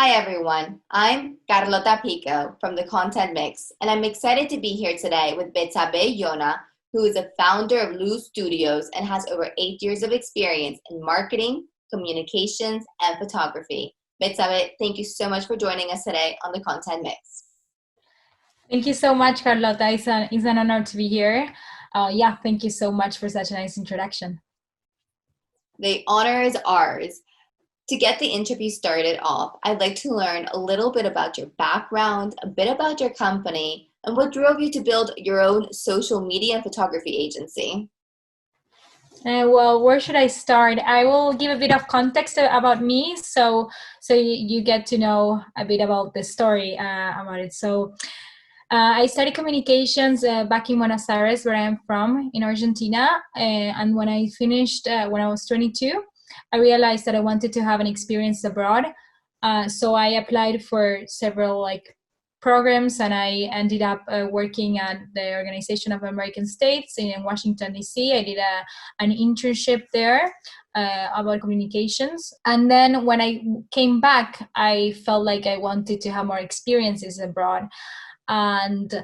Hi everyone, I'm Carlota Pico from the Content Mix, and I'm excited to be here today with Betsabé Yona, who is a founder of Lusz Studios and has over 8 years of experience in marketing, communications, and photography. Betsabé, thank you so much for joining us today on the Content Mix. Thank you so much, Carlota. It's an honor to be here. Thank you so much for such a nice introduction. The honor is ours. To get the interview started off, I'd like to learn a little bit about your background, a bit about your company, and what drove you to build your own social media and photography agency. Where should I start? I will give a bit of context about me, so you get to know a bit about the story about it. I studied communications back in Buenos Aires, where I am from, in Argentina. And when I finished, when I was 22, I realized that I wanted to have an experience abroad. So I applied for several programs, and I ended up working at the Organization of American States in Washington, D.C. I did an internship there about communications. And then when I came back, I felt like I wanted to have more experiences abroad. And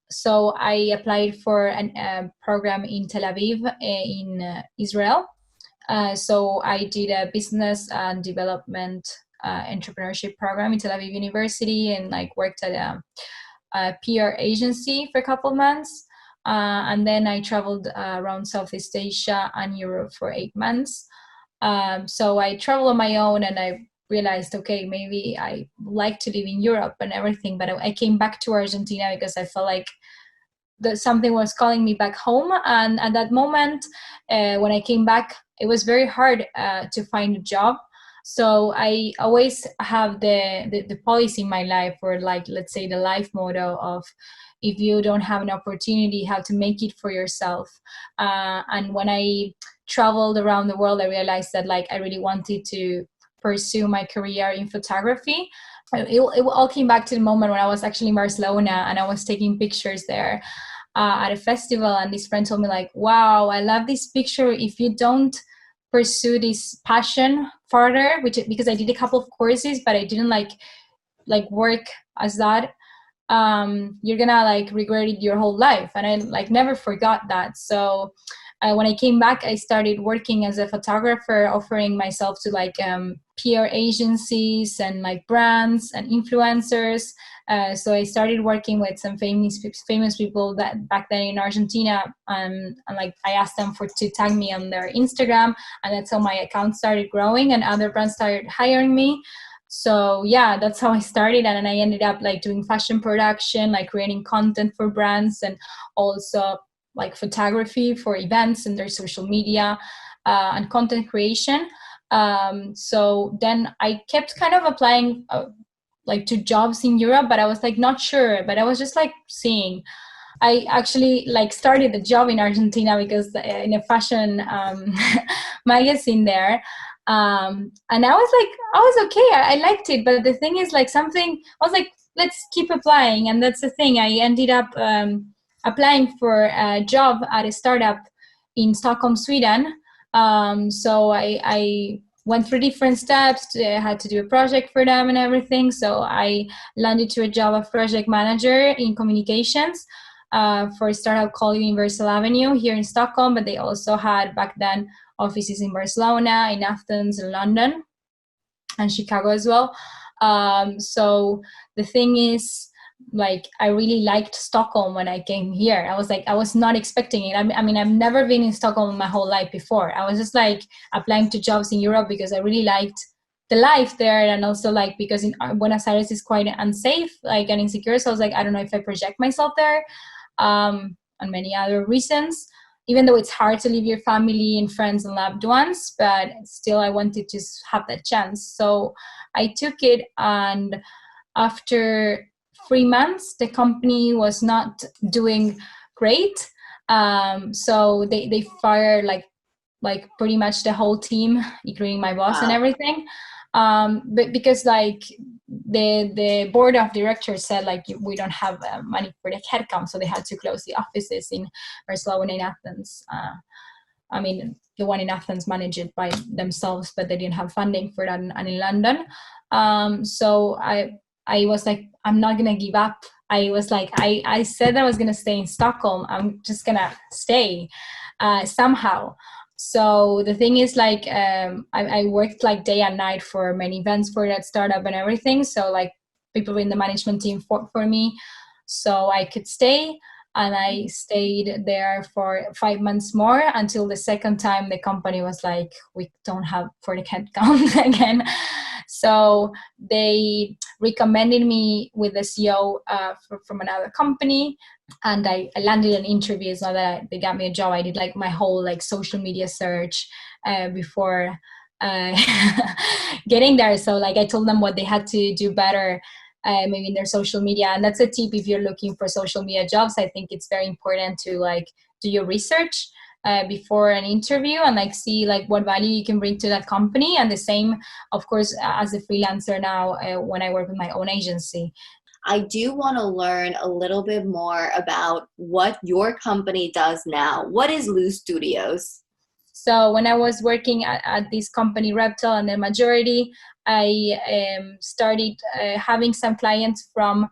so I applied for a program in Tel Aviv in Israel. So I did a business and development entrepreneurship program in Tel Aviv University, and worked at a PR agency for a couple of months. And then I traveled around Southeast Asia and Europe for 8 months. So I traveled on my own, and I realized, okay, maybe I like to live in Europe and everything, but I came back to Argentina because I felt like that something was calling me back home. And at that moment, when I came back, it was very hard to find a job. So I always have the policy in my life, or let's say the life motto of, if you don't have an opportunity, how to make it for yourself. And when I traveled around the world, I realized that I really wanted to pursue my career in photography. It all came back to the moment when I was actually in Barcelona, and I was taking pictures there at a festival, and this friend told me wow, I love this picture. If you don't pursue this passion further, because I did a couple of courses, but I didn't work as that, you're gonna regret it your whole life. And I never forgot that. So when I came back, I started working as a photographer, offering myself to PR agencies and brands and influencers. So I started working with some famous people that back then in Argentina, and I asked them to tag me on their Instagram, and that's how my account started growing, and other brands started hiring me. So that's how I started, and then I ended up doing fashion production, creating content for brands, and also photography for events and their social media and content creation. So then I kept kind of applying to jobs in Europe, but I was not sure, but I was just seeing. I actually started a job in Argentina because in a fashion magazine there. And I was okay. I liked it, but the thing is something, I was let's keep applying. And that's the thing. I ended up applying for a job at a startup in Stockholm, Sweden. So I went through different steps. I had to do a project for them and everything. So I landed to a job of project manager in communications for a startup called Universal Avenue here in Stockholm, but they also had back then offices in Barcelona, in Athens, in London, and Chicago as well. So the thing is, I really liked Stockholm when I came here. I was not expecting it. I mean, I've never been in Stockholm my whole life before. I was just applying to jobs in Europe because I really liked the life there, and also because in Buenos Aires is quite unsafe, and insecure. So I was I don't know if I project myself there, and many other reasons. Even though it's hard to leave your family and friends and loved ones, but still I wanted to have that chance. So I took it, and after 3 months, the company was not doing great. So they fired pretty much the whole team, including my boss. Wow. And everything. But because the board of directors said we don't have money for the headcount, so they had to close the offices in Barcelona and Athens. I mean, the one in Athens managed it by themselves, but they didn't have funding for that. And in London, so I was like, I'm not gonna give up. I was like, I said I was gonna stay in Stockholm. I'm just gonna stay somehow. So the thing is, like, I worked like day and night for many events for that startup and everything. So like people in the management team for me, so I could stay. And I stayed there for 5 months more until the second time the company was like, we don't have for the headcount again. So they recommended me with the CEO from another company, and I landed an interview. It's not that they got me a job. I did like my whole like social media search before uh, getting there. So like I told them what they had to do better, maybe in their social media. And that's a tip if you're looking for social media jobs. I think it's very important to like do your research before an interview and like see like what value you can bring to that company. And the same, of course, as a freelancer now when I work with my own agency. I do want to learn a little bit more about what your company does now. What is Lusz Studios? So when I was working at this company, Reptile, and the majority, I started having some clients from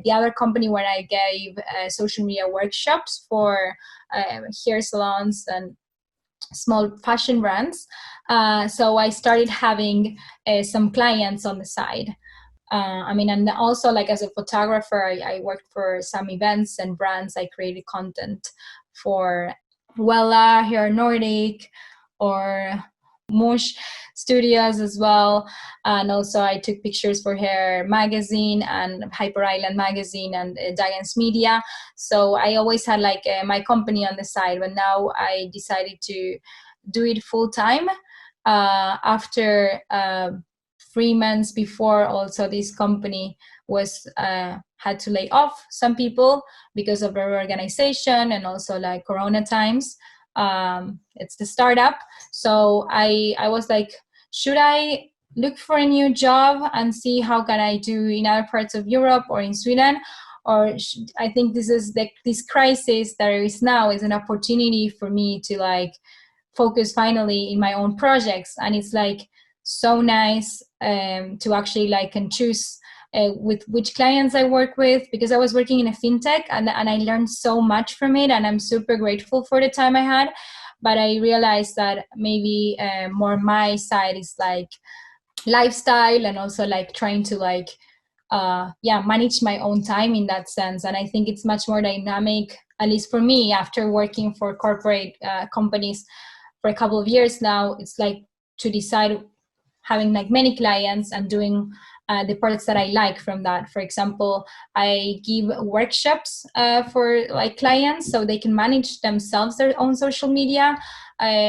the other company where I gave social media workshops for hair salons and small fashion brands. So I started having some clients on the side. I mean, and also like as a photographer, I worked for some events and brands. I created content for Wella, Here Nordic, or Mush Studios as well. And also I took pictures for Hair Magazine and Hyper Island Magazine and Giants Media. So I always had like my company on the side, but now I decided to do it full time after 3 months before. Also this company was had to lay off some people because of reorganization and also like Corona times. It's the startup, so I was like, should I look for a new job and see how can I do in other parts of Europe or in Sweden, or I think this is this crisis that there is now is an opportunity for me to like focus finally in my own projects. And it's like so nice to actually like and choose with which clients I work with, because I was working in a fintech and I learned so much from it, and I'm super grateful for the time I had. But I realized that maybe more my side is like lifestyle and also like trying to like manage my own time in that sense. And I think it's much more dynamic, at least for me, after working for corporate companies for a couple of years now. It's like to decide having like many clients and doing the parts that I like from that. For example, I give workshops for like clients so they can manage themselves their own social media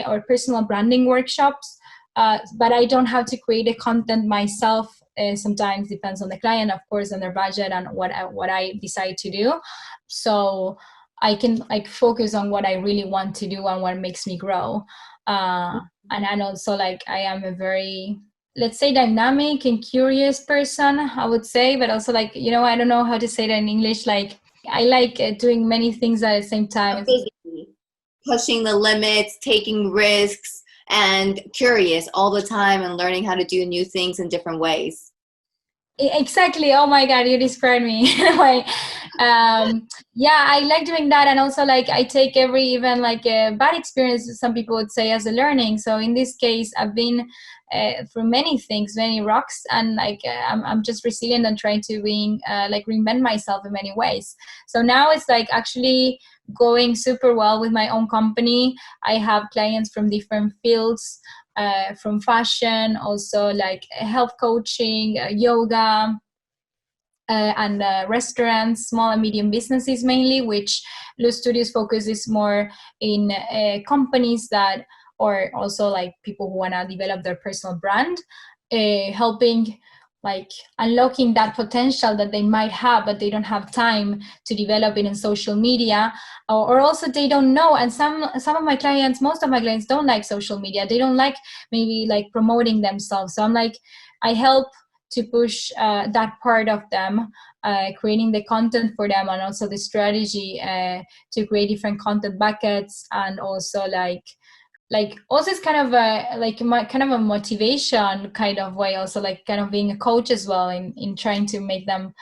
or personal branding workshops. But I don't have to create the content myself. Sometimes depends on the client, of course, and their budget and what I decide to do. So I can like focus on what I really want to do and what makes me grow. And also like I am a very, let's say, dynamic and curious person, I would say, but also like, you know, I don't know how to say that in English. Like I like doing many things at the same time. Pushing the limits, taking risks, and curious all the time and learning how to do new things in different ways. Exactly. Oh my God, you described me in a way. Yeah, I like doing that. And also like I take every even like a bad experience, some people would say, as a learning. So in this case, I've been through many things, many rocks, and like I'm just resilient and trying to like reinvent myself in many ways. So now it's like actually going super well with my own company. I have clients from different fields, from fashion, also like health coaching, yoga, and restaurants, small and medium businesses mainly, which Lusz Studios focuses more in companies that, or also like people who want to develop their personal brand, helping like unlocking that potential that they might have, but they don't have time to develop it in social media, or also they don't know. And some of my clients, most of my clients don't like social media. They don't like maybe like promoting themselves. So I'm like, I help to push that part of them, creating the content for them, and also the strategy to create different content buckets, and also like like also it's kind of a like kind of a motivation kind of way, also like kind of being a coach as well in trying to make them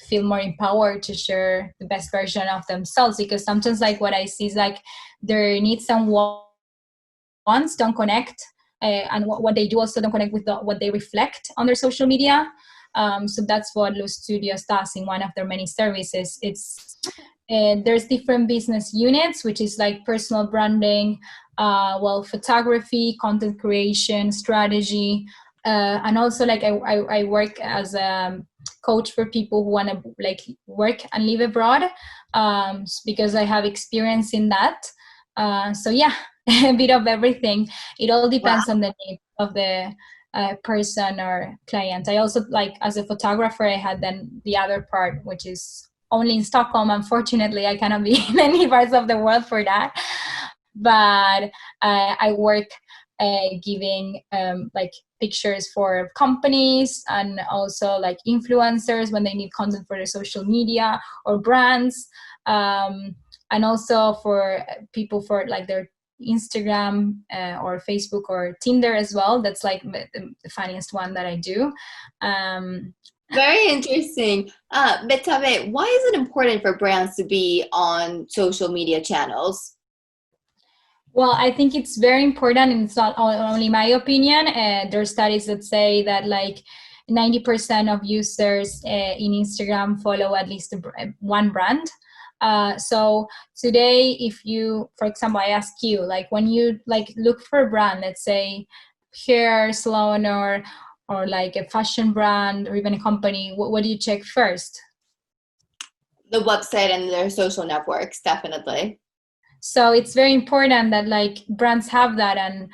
feel more empowered to share the best version of themselves, because sometimes like what I see is like their needs and wants don't connect, and what they do also don't connect with what they reflect on their social media. So that's what Lusz Studios does in one of their many services. It's there's different business units, which is like personal branding, photography, content creation, strategy, and also like I work as a coach for people who want to like work and live abroad, because I have experience in that. So yeah, a bit of everything. It all Wow. depends on the need of the person or client. I also, like as a photographer, I had then the other part, which is only in Stockholm. Unfortunately, I cannot be in any parts of the world for that. But I work giving like pictures for companies and also like influencers when they need content for their social media or brands, and also for people for like their Instagram or Facebook or Tinder as well. That's like the funniest one that I do. Um, Very interesting. Betsabé, why is it important for brands to be on social media channels? Well, I think it's very important, and it's not only my opinion. There are studies that say that like 90% of users in Instagram follow at least one brand. So today, if you, for example, I ask you, like when you like look for a brand, let's say hair salon or like a fashion brand or even a company, what do you check first? The website and their social networks, definitely. So it's very important that like brands have that. And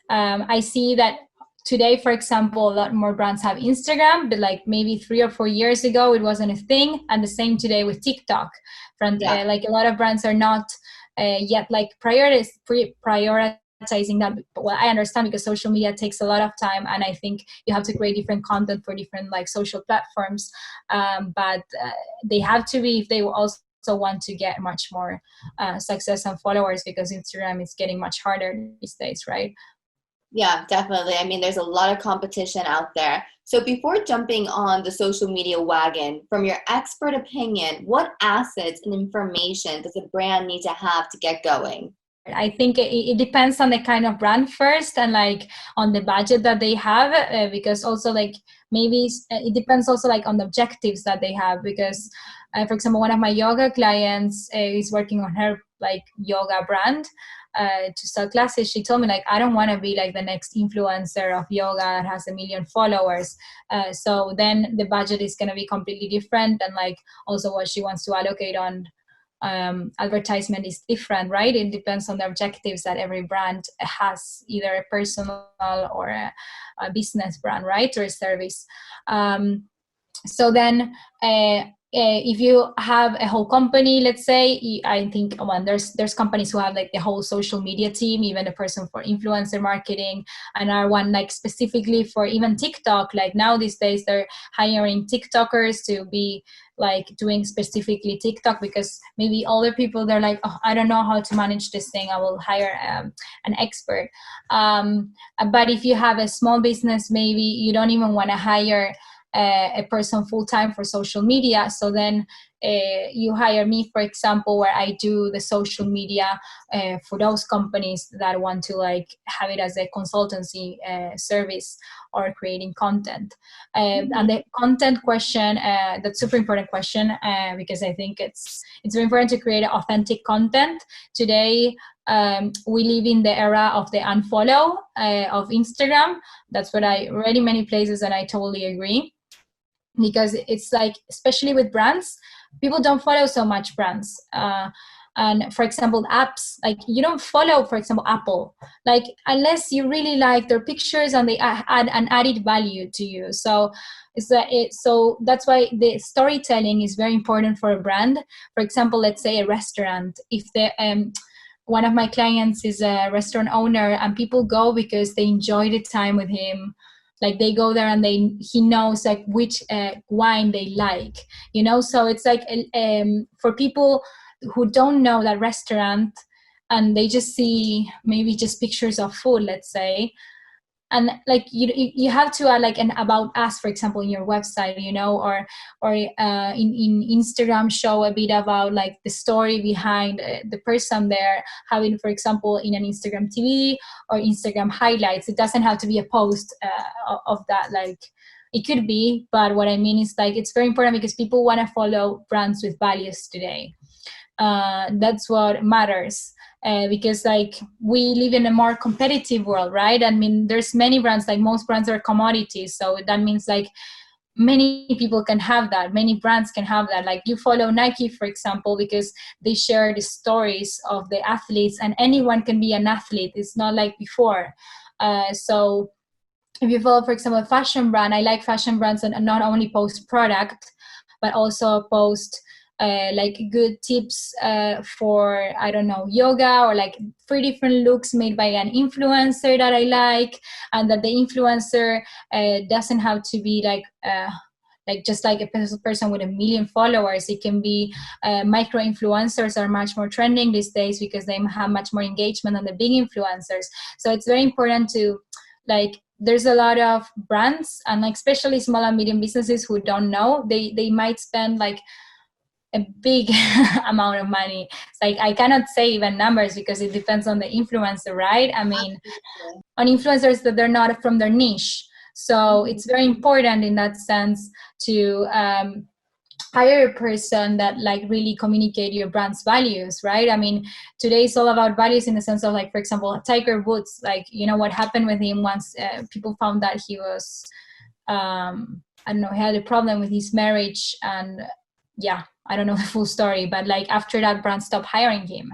I see that today, for example, a lot more brands have Instagram, but like maybe 3 or 4 years ago it wasn't a thing. And the same today with TikTok. Yeah. Like a lot of brands are not yet like prioritizing that. Well, I understand, because social media takes a lot of time, and I think you have to create different content for different like social platforms, but they have to be, if they also want to get much more success and followers, because Instagram is getting much harder these days, right? Yeah, definitely. I mean, there's a lot of competition out there. So before jumping on the social media wagon, from your expert opinion, what assets and information does a brand need to have to get going? I think it depends on the kind of brand first, and like on the budget that they have, because also like maybe it depends also like on the objectives that they have, because for example, one of my yoga clients is working on her like yoga brand to sell classes. She told me like, I don't want to be like the next influencer of yoga that has 1 million followers. So then the budget is going to be completely different, and like also what she wants to allocate on advertisement is different, right? It depends on the objectives that every brand has, either a personal or a business brand, right, or a service. So then if you have a whole company, let's say, I think well, there's companies who have like the whole social media team, even a person for influencer marketing, and are one like specifically for even TikTok. Like now these days they're hiring TikTokers to be like doing specifically TikTok, because maybe older people, they're like, oh, I don't know how to manage this thing, I will hire an expert. But if you have a small business, maybe you don't even want to hire a person full-time for social media. So then you hire me, for example, where I do the social media for those companies that want to like have it as a consultancy service or creating content. And the content question, that's super important question, because I think it's very important to create authentic content. Today, we live in the era of the unfollow of Instagram. That's what I read in many places, and I totally agree, because it's like, especially with brands, people don't follow so much brands. And for example, apps, like you don't follow, for example, Apple, like unless you really like their pictures and they add an added value to you. So so that's why the storytelling is very important for a brand. For example, let's say a restaurant, if the one of my clients is a restaurant owner, and people go because they enjoy the time with him. Like they go there and he knows like which wine they like, you know. So it's like for people who don't know that restaurant, and they just see maybe just pictures of food, let's say, and like you have to add like an about us, for example, in your website, you know, or in Instagram, show a bit about like the story behind the person there, having, for example, in an Instagram TV or Instagram highlights. It doesn't have to be a post of that, like it could be, but what I mean is like it's very important because people want to follow brands with values today. That's what matters. Because like we live in a more competitive world, right? I mean, there's many brands, like most brands are commodities, so that means like many people can have that, many brands can have that. Like you follow Nike, for example, because they share the stories of the athletes, and anyone can be an athlete. It's not like before. So if you follow, for example, a fashion brand, I like fashion brands that not only post product but also post like good tips for, I don't know, yoga, or like 3 different looks made by an influencer that I like, and that the influencer doesn't have to be like just like a person with 1 million followers. It can be micro influencers are much more trending these days because they have much more engagement than the big influencers. So it's very important to like, there's a lot of brands, and like especially small and medium businesses who don't know, they might spend like a big amount of money. It's like I cannot say even numbers because it depends on the influencer, right? I mean, on influencers that they're not from their niche. So it's very important in that sense to hire a person that like really communicate your brand's values, right? I mean, today it's all about values in the sense of like, for example, Tiger Woods, like, you know what happened with him once people found that he was I don't know, he had a problem with his marriage, and yeah, I don't know the full story, but like after that, brand stopped hiring him.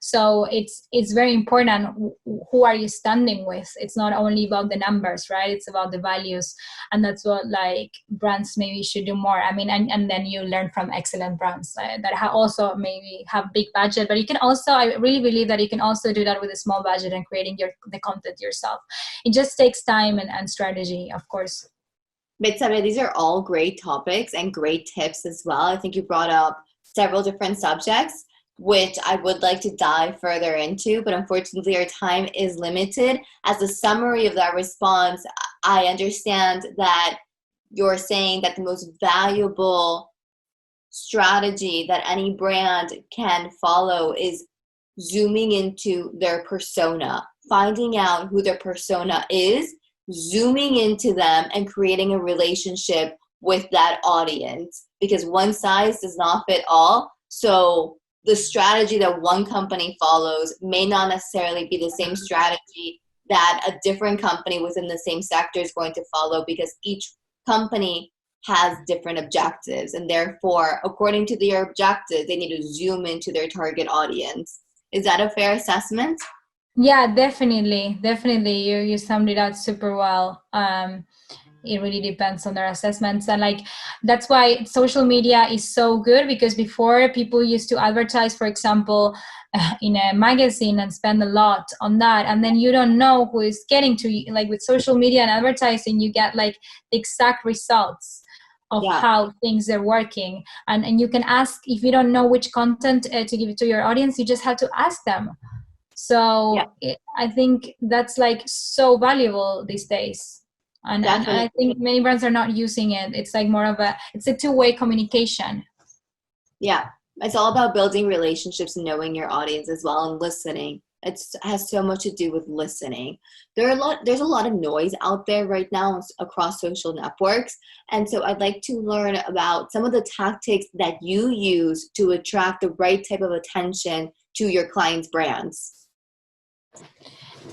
So it's very important who are you standing with. It's not only about the numbers, right? It's about the values, and that's what like brands maybe should do more. I mean, and then you learn from excellent brands that also maybe have big budget, but you can also, I really believe that you can also do that with a small budget and creating the content yourself. It just takes time and strategy, of course. Betsabé, these are all great topics and great tips as well. I think you brought up several different subjects, which I would like to dive further into, but unfortunately our time is limited. As a summary of that response, I understand that you're saying that the most valuable strategy that any brand can follow is zooming into their persona, finding out who their persona is, zooming into them and creating a relationship with that audience, because one size does not fit all. So the strategy that one company follows may not necessarily be the same strategy that a different company within the same sector is going to follow, because each company has different objectives, and therefore, according to their objectives, they need to zoom into their target audience. Is that a fair assessment? Yeah, definitely. You summed it out super well. It really depends on their assessments, and like that's why social media is so good, because before people used to advertise, for example, in a magazine and spend a lot on that, and then you don't know who is getting to you. Like with social media and advertising, you get like the exact results of how things are working, and you can ask, if you don't know which content to give it to your audience, you just have to ask them. So I think that's like so valuable these days. And I think many brands are not using it. It's like more of it's a two-way communication. Yeah, it's all about building relationships and knowing your audience as well, and listening. It has so much to do with listening. There's a lot of noise out there right now across social networks. And so I'd like to learn about some of the tactics that you use to attract the right type of attention to your clients' brands.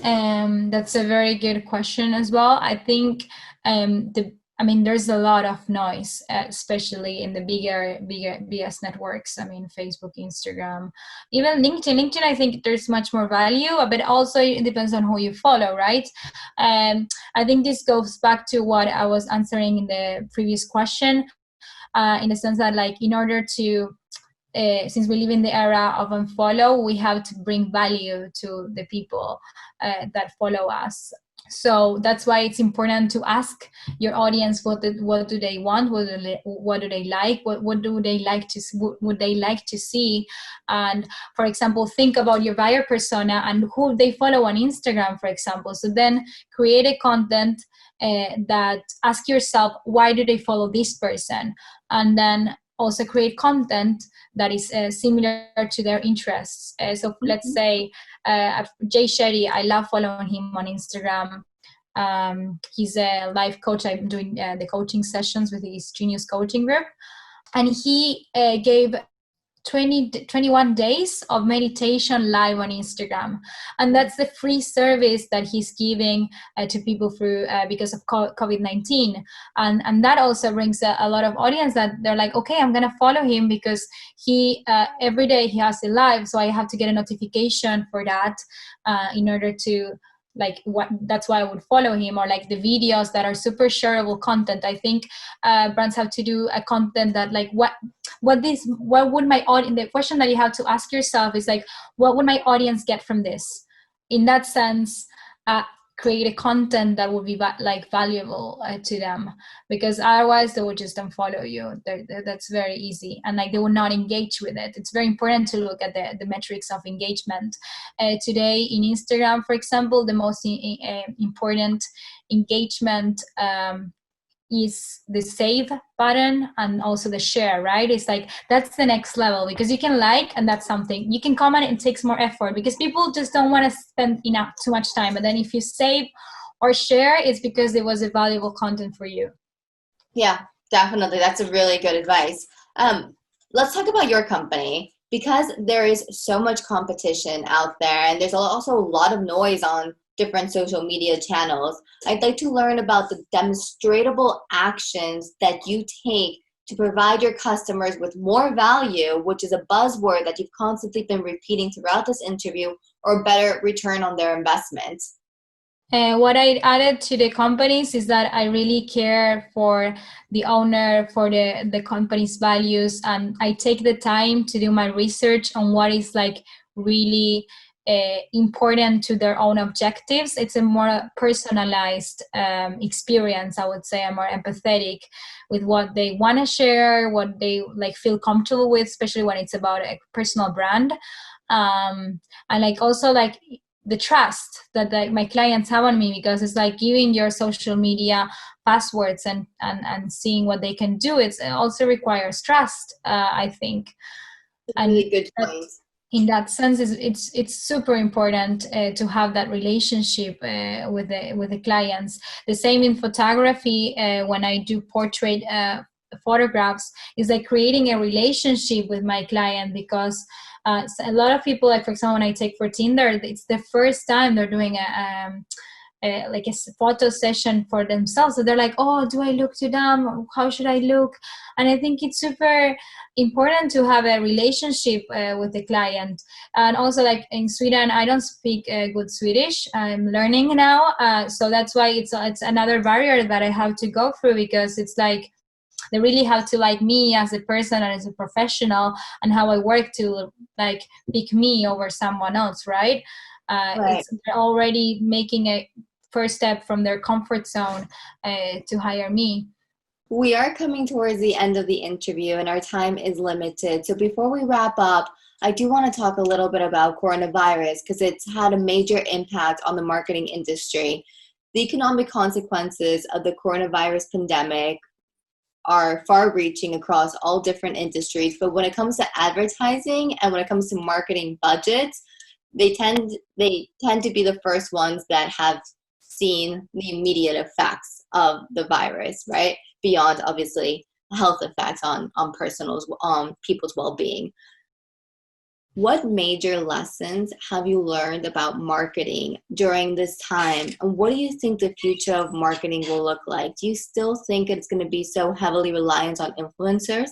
That's a very good question as well. I think there's a lot of noise, especially in the biggest networks. I mean, Facebook, Instagram, even LinkedIn. LinkedIn, I think there's much more value, but also it depends on who you follow, right? I think this goes back to what I was answering in the previous question, in the sense that, like, in order to since we live in the era of unfollow, we have to bring value to the people that follow us. So that's why it's important to ask your audience what do they want, what do they like, what do they like to what would they like to see. And for example, think about your buyer persona and who they follow on Instagram, for example. So then create a content that ask yourself, why do they follow this person? And then also create content that is similar to their interests. So let's say Jay Shetty, I love following him on Instagram. He's a life coach. I'm doing the coaching sessions with his Genius coaching group. And he gave 21 days of meditation live on Instagram. And that's the free service that he's giving to people through because of COVID-19. And that also brings a lot of audience that they're like, okay, I'm going to follow him because he every day he has a live. So I have to get a notification for that in order to like what that's why I would follow him. Or like the videos that are super shareable content. I think brands have to do a content that like what would my audience, the question that you have to ask yourself is like, what would my audience get from this? In that sense, create a content that would be valuable to them, because otherwise they will just unfollow you. That's very easy, and like they will not engage with it. It's very important to look at the metrics of engagement. Today in Instagram, for example, the most important engagement is the save button and also the share, right? It's like that's the next level, because you can like, and that's something you can comment. It takes more effort because people just don't want to spend too much time. And then if you save or share, it's because it was a valuable content for you. Yeah, definitely. That's a really good advice. Let's talk about your company, because there is so much competition out there, and there's also a lot of noise on different social media channels. I'd like to learn about the demonstratable actions that you take to provide your customers with more value, which is a buzzword that you've constantly been repeating throughout this interview, or better return on their investment. What I added to the companies is that I really care for the owner, for the company's values, and I take the time to do my research on what is like really important to their own objectives. It's a more personalized experience, I would say. I'm more empathetic with what they want to share, what they like feel comfortable with, especially when it's about a personal brand. And like also like the trust that like my clients have on me, because it's like giving your social media passwords and seeing what they can do. It also requires trust, I think. That's a really good point. In that sense, it's super important to have that relationship with the clients. The same in photography. When I do portrait photographs, is like creating a relationship with my client, because a lot of people, like for example, when I take for Tinder, it's the first time they're doing like a photo session for themselves. So they're like, oh, do I look to them? How should I look? And I think it's super important to have a relationship with the client. And also like in Sweden, I don't speak good Swedish. I'm learning now. So that's why it's another barrier that I have to go through, because it's like, they really have to like me as a person and as a professional, and how I work to like pick me over someone else, right? Right. They're already making a first step from their comfort zone to hire me. We are coming towards the end of the interview, and our time is limited. So before we wrap up, I do want to talk a little bit about coronavirus, because it's had a major impact on the marketing industry. The economic consequences of the coronavirus pandemic are far-reaching across all different industries. But when it comes to advertising and when it comes to marketing budgets, they tend to be the first ones that have seen the immediate effects of the virus, right? Beyond obviously health effects on people's well-being. What major lessons have you learned about marketing during this time? And what do you think the future of marketing will look like? Do you still think it's going to be so heavily reliant on influencers?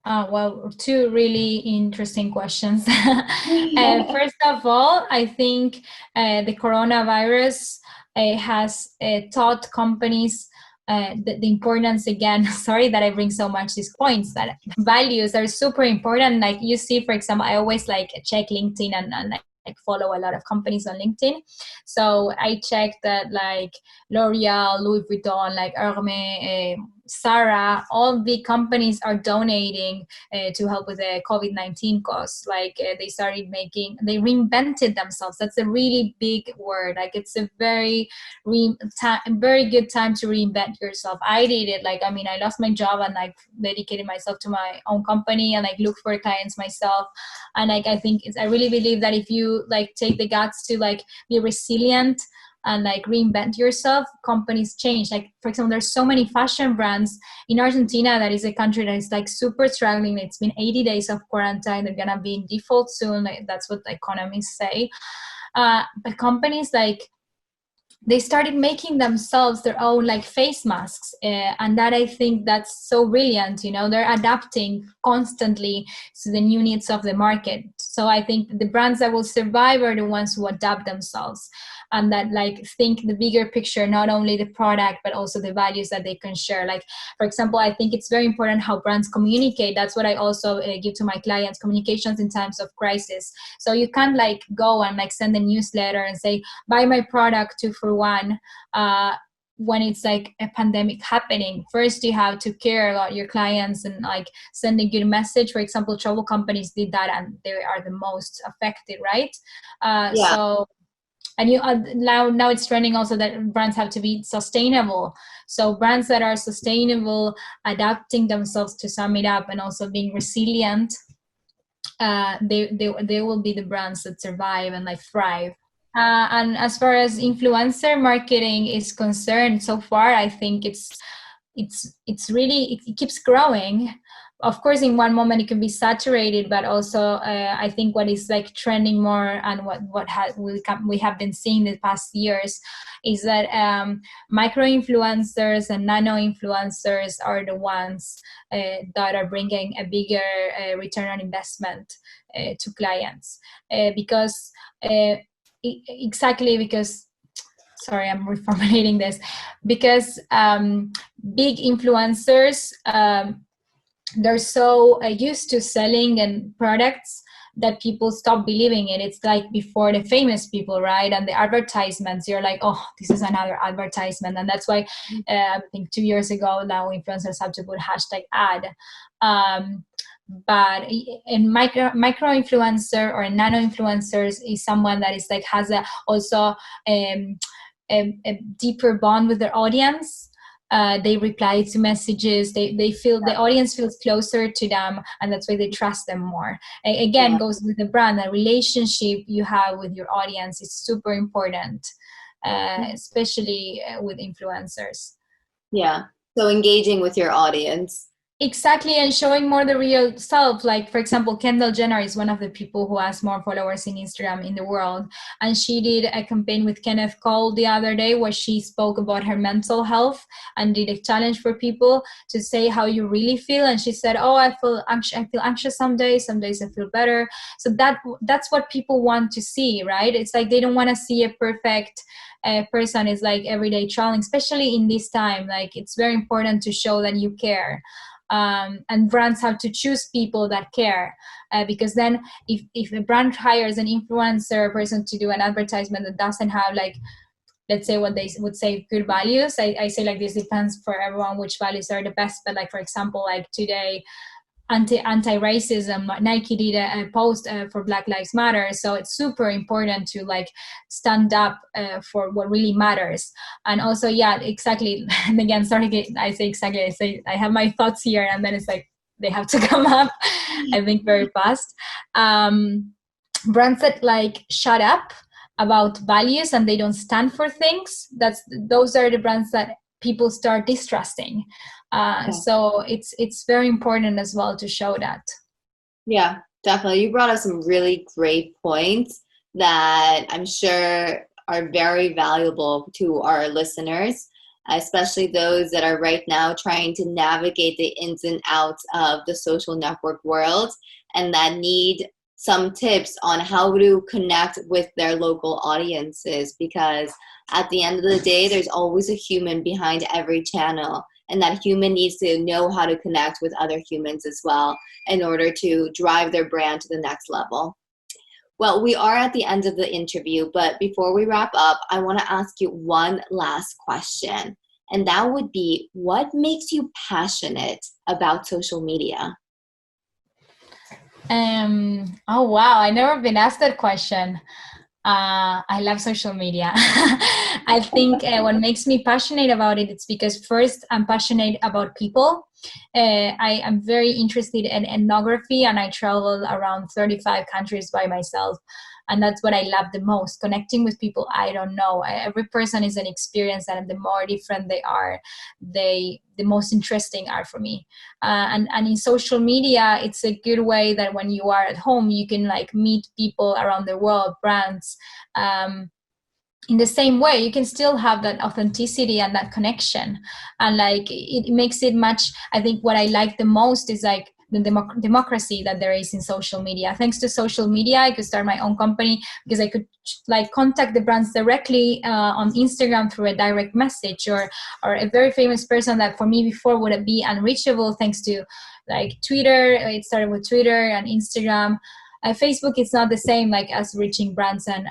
Well, two really interesting questions. First of all, I think the coronavirus has taught companies the importance, again, sorry that I bring so much these points, that values are super important. Like you see, for example, I always like check LinkedIn and like follow a lot of companies on LinkedIn. So I checked that like L'Oreal, Louis Vuitton, like Hermès, Sarah, all big companies are donating to help with the COVID-19 costs. Like they reinvented themselves. That's a really big word. Like it's a very good time to reinvent yourself. I did it. Like, I mean, I lost my job and like dedicated myself to my own company and like look for clients myself. And like, I really believe that if you like take the guts to like be resilient and like reinvent yourself, companies change. Like, for example, there's so many fashion brands in Argentina, that is a country that is like super struggling. It's been 80 days of quarantine. They're gonna be in default soon. Like, that's what the economists say. But companies like, they started making themselves their own like face masks, and that I think that's so brilliant. You know, they're adapting constantly to the new needs of the market. So I think the brands that will survive are the ones who adapt themselves and that like think the bigger picture, not only the product but also the values that they can share. Like, for example, I think it's very important how brands communicate. That's what I also give to my clients: communications in times of crisis. So you can't like go and like send a newsletter and say buy my product 2 for 1 when it's like a pandemic happening. First, you have to care about your clients and like send a good message. For example, travel companies did that and they are the most affected, right? Yeah. So, and you now it's trending also that brands have to be sustainable. So brands that are sustainable, adapting themselves, to sum it up, and also being resilient, they will be the brands that survive and like thrive. And as far as influencer marketing is concerned, so far I think it's really, it keeps growing. Of course, in one moment it can be saturated, but also I think what is like trending more, and we have been seeing the past years, is that micro influencers and nano influencers are the ones that are bringing a bigger return on investment to clients, because exactly because, sorry, I'm reformulating this, because big influencers, they're so used to selling and products that people stop believing it. It's like before the famous people, right? And the advertisements, you're like, oh, this is another advertisement. And that's why I think 2 years ago now influencers have to put hashtag ad. But a micro influencer or a nano influencers is someone that is like has also a deeper bond with their audience. They reply to messages. They feel the audience feels closer to them, and that's why they trust them more. Again, goes with the brand. The relationship you have with your audience is super important, especially with influencers. Yeah. So engaging with your audience. Exactly, and showing more the real self. Like, for example, Kendall Jenner is one of the people who has more followers in Instagram in the world. And she did a campaign with Kenneth Cole the other day where she spoke about her mental health and did a challenge for people to say how you really feel. And she said, oh, I feel anxious some days I feel better. So that's what people want to see, right? It's like they don't want to see a perfect person is like everyday traveling, especially in this time. Like, it's very important to show that you care. And brands have to choose people that care, because then if a brand hires an influencer person to do an advertisement that doesn't have, like, let's say what they would say good values, I say like this depends for everyone which values are the best, but like, for example, like today, anti-racism, Nike did a post for Black Lives Matter. So it's super important to like stand up for what really matters. And also, yeah, exactly. And again, sorry, I say exactly. I say I have my thoughts here, and then it's like they have to come up. I think very fast. Brands that like shut up about values and they don't stand for things. Those are the brands that people start distrusting. So it's very important as well to show that. Yeah, definitely. You brought up some really great points that I'm sure are very valuable to our listeners, especially those that are right now trying to navigate the ins and outs of the social network world and that need some tips on how to connect with their local audiences, because at the end of the day, there's always a human behind every channel, and that human needs to know how to connect with other humans as well in order to drive their brand to the next level. Well, we are at the end of the interview, but before we wrap up, I want to ask you one last question. And that would be, what makes you passionate about social media? Oh wow, I never been asked that question. I love social media. I think what makes me passionate about it, it's because first I'm passionate about people. I am very interested in ethnography, and I travel around 35 countries by myself. And that's what I love the most, connecting with people I don't know. Every person is an experience, and the more different they are, the most interesting are for me. And in social media, it's a good way that when you are at home, you can like meet people around the world, brands, um, in the same way. You can still have that authenticity and that connection, and like it makes it much. I think what I like the most is like the democracy that there is in social media. Thanks to social media, I could start my own company because I could like contact the brands directly on Instagram through a direct message, or a very famous person that for me before would be unreachable. Thanks to like Twitter, it started with Twitter and Instagram. Facebook is not the same like as reaching brands and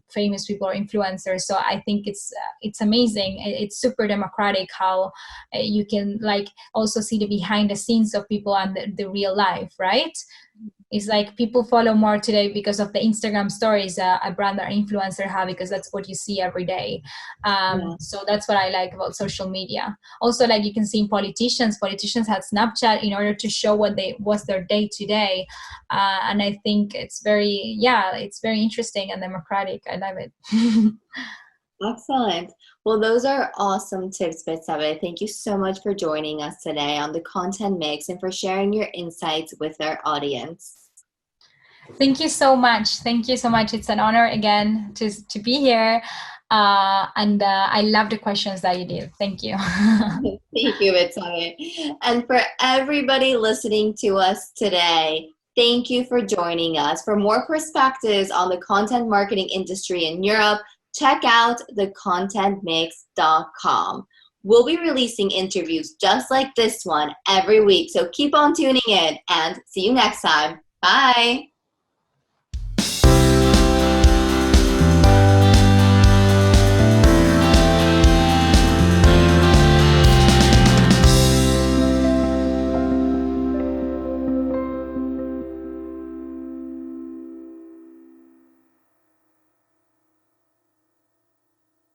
famous people or influencers. So I think it's amazing. It's super democratic how you can like also see the behind the scenes of people and the real life, right? It's like people follow more today because of the Instagram stories a brand or influencer have, because that's what you see every day. Yeah. So that's what I like about social media. Also, like you can see in politicians have Snapchat in order to show what's their day to day. And I think it's very interesting and democratic. I love it. Excellent. Well, those are awesome tips, Betsabé. Thank you so much for joining us today on the Content Mix and for sharing your insights with our audience. Thank you so much. Thank you so much. It's an honor again to be here. And I love the questions that you did. Thank you. Thank you, Betsabé. And for everybody listening to us today, thank you for joining us. For more perspectives on the content marketing industry in Europe, check out thecontentmix.com. We'll be releasing interviews just like this one every week, so keep on tuning in and see you next time. Bye.